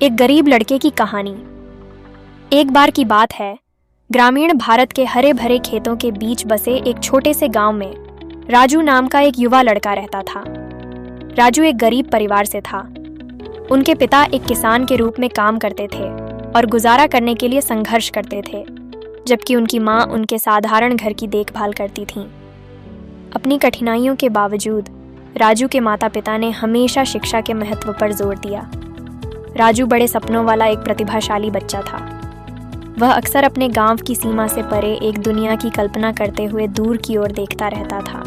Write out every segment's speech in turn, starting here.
एक गरीब लड़के की कहानी। एक बार की बात है, ग्रामीण भारत के हरे भरे खेतों के बीच बसे एक छोटे से गांव में राजू नाम का एक युवा लड़का रहता था। राजू एक गरीब परिवार से था। उनके पिता एक किसान के रूप में काम करते थे और गुजारा करने के लिए संघर्ष करते थे, जबकि उनकी माँ उनके साधारण घर की देखभाल करती थीं। अपनी कठिनाइयों के बावजूद राजू के माता पिता ने हमेशा शिक्षा के महत्व पर जोर दिया। राजू बड़े सपनों वाला एक प्रतिभाशाली बच्चा था। वह अक्सर अपने गांव की सीमा से परे एक दुनिया की कल्पना करते हुए दूर की ओर देखता रहता था।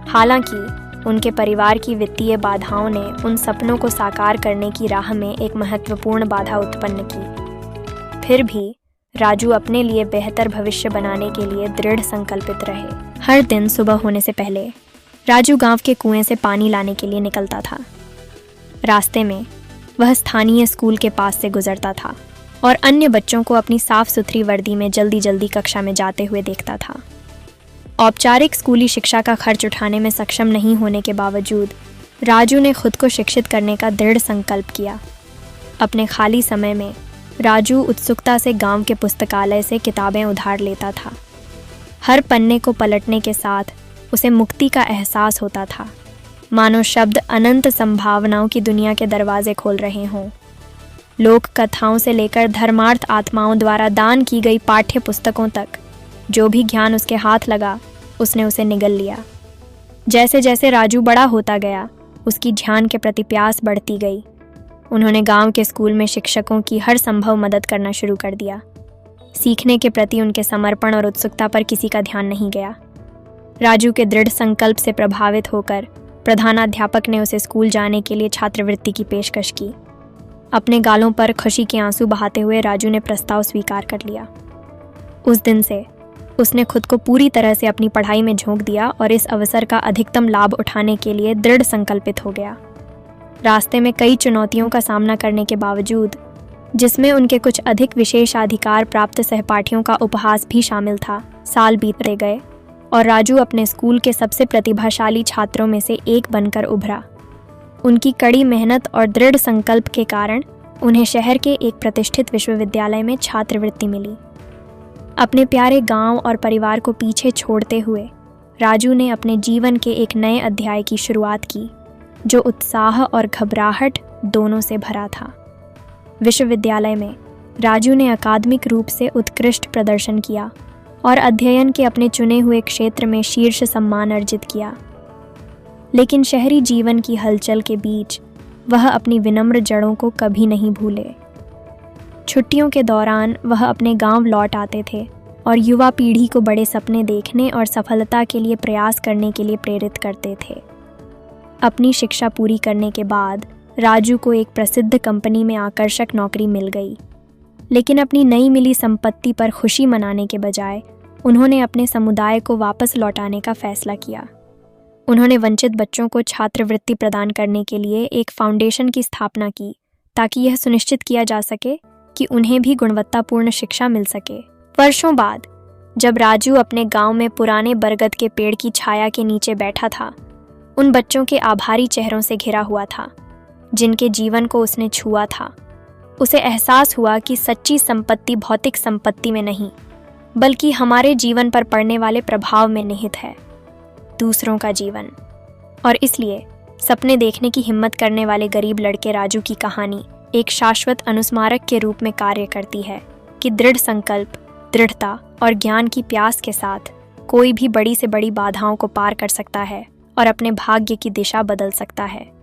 हालांकि उनके परिवार की वित्तीय बाधाओं ने उन सपनों को साकार करने की राह में एक महत्वपूर्ण बाधा उत्पन्न की। फिर भी राजू अपने लिए बेहतर भविष्य बनाने के लिए दृढ़ संकल्पित रहे। हर दिन सुबह होने से पहले राजू गांव के कुएं से पानी लाने के लिए निकलता था। रास्ते में वह स्थानीय स्कूल के पास से गुजरता था और अन्य बच्चों को अपनी साफ सुथरी वर्दी में जल्दी जल्दी कक्षा में जाते हुए देखता था। औपचारिक स्कूली शिक्षा का खर्च उठाने में सक्षम नहीं होने के बावजूद राजू ने खुद को शिक्षित करने का दृढ़ संकल्प किया। अपने खाली समय में राजू उत्सुकता से गांव के पुस्तकालय से किताबें उधार लेता था। हर पन्ने को पलटने के साथ उसे मुक्ति का एहसास होता था, मानो शब्द अनंत संभावनाओं की दुनिया के दरवाजे खोल रहे हों। लोक कथाओं से लेकर धर्मार्थ आत्माओं द्वारा दान की गई पाठ्य पुस्तकों तक जो भी ज्ञान उसके हाथ लगा, उसने उसे निगल लिया। जैसे जैसे राजू बड़ा होता गया, उसकी ध्यान के प्रति प्यास बढ़ती गई। उन्होंने गांव के स्कूल में शिक्षकों की हर संभव मदद करना शुरू कर दिया। सीखने के प्रति उनके समर्पण और उत्सुकता पर किसी का ध्यान नहीं गया। राजू के दृढ़ संकल्प से प्रभावित होकर प्रधानाध्यापक ने उसे स्कूल जाने के लिए छात्रवृत्ति की पेशकश की। अपने गालों पर खुशी के आंसू बहाते हुए राजू ने प्रस्ताव स्वीकार कर लिया। उस दिन से उसने खुद को पूरी तरह से अपनी पढ़ाई में झोंक दिया और इस अवसर का अधिकतम लाभ उठाने के लिए दृढ़ संकल्पित हो गया। रास्ते में कई चुनौतियों का सामना करने के बावजूद, जिसमें उनके कुछ अधिक विशेषाधिकार प्राप्त सहपाठियों का उपहास भी शामिल था, साल बीतते गए और राजू अपने स्कूल के सबसे प्रतिभाशाली छात्रों में से एक बनकर उभरा। उनकी कड़ी मेहनत और दृढ़ संकल्प के कारण उन्हें शहर के एक प्रतिष्ठित विश्वविद्यालय में छात्रवृत्ति मिली। अपने प्यारे गांव और परिवार को पीछे छोड़ते हुए राजू ने अपने जीवन के एक नए अध्याय की शुरुआत की, जो उत्साह और घबराहट दोनों से भरा था। विश्वविद्यालय में राजू ने अकादमिक रूप से उत्कृष्ट प्रदर्शन किया और अध्ययन के अपने चुने हुए क्षेत्र में शीर्ष सम्मान अर्जित किया। लेकिन शहरी जीवन की हलचल के बीच वह अपनी विनम्र जड़ों को कभी नहीं भूले। छुट्टियों के दौरान वह अपने गांव लौट आते थे और युवा पीढ़ी को बड़े सपने देखने और सफलता के लिए प्रयास करने के लिए प्रेरित करते थे। अपनी शिक्षा पूरी करने के बाद राजू को एक प्रसिद्ध कंपनी में आकर्षक नौकरी मिल गई, लेकिन अपनी नई मिली संपत्ति पर खुशी मनाने के बजाय उन्होंने अपने समुदाय को वापस लौटाने का फैसला किया। उन्होंने वंचित बच्चों को छात्रवृत्ति प्रदान करने के लिए एक फाउंडेशन की स्थापना की, ताकि यह सुनिश्चित किया जा सके कि उन्हें भी गुणवत्तापूर्ण शिक्षा मिल सके। वर्षों बाद जब राजू अपने गांव में पुराने बरगद के पेड़ की छाया के नीचे बैठा था, उन बच्चों के आभारी चेहरों से घिरा हुआ था जिनके जीवन को उसने छुआ था। उसे एहसास हुआ कि सच्ची संपत्ति भौतिक संपत्ति में नहीं, बल्कि हमारे जीवन पर पड़ने वाले प्रभाव में निहित है, दूसरों का जीवन। और इसलिए सपने देखने की हिम्मत करने वाले गरीब लड़के राजू की कहानी एक शाश्वत अनुस्मारक के रूप में कार्य करती है कि दृढ़ संकल्प, दृढ़ता और ज्ञान की प्यास के साथ कोई भी बड़ी से बड़ी बाधाओं को पार कर सकता है और अपने भाग्य की दिशा बदल सकता है।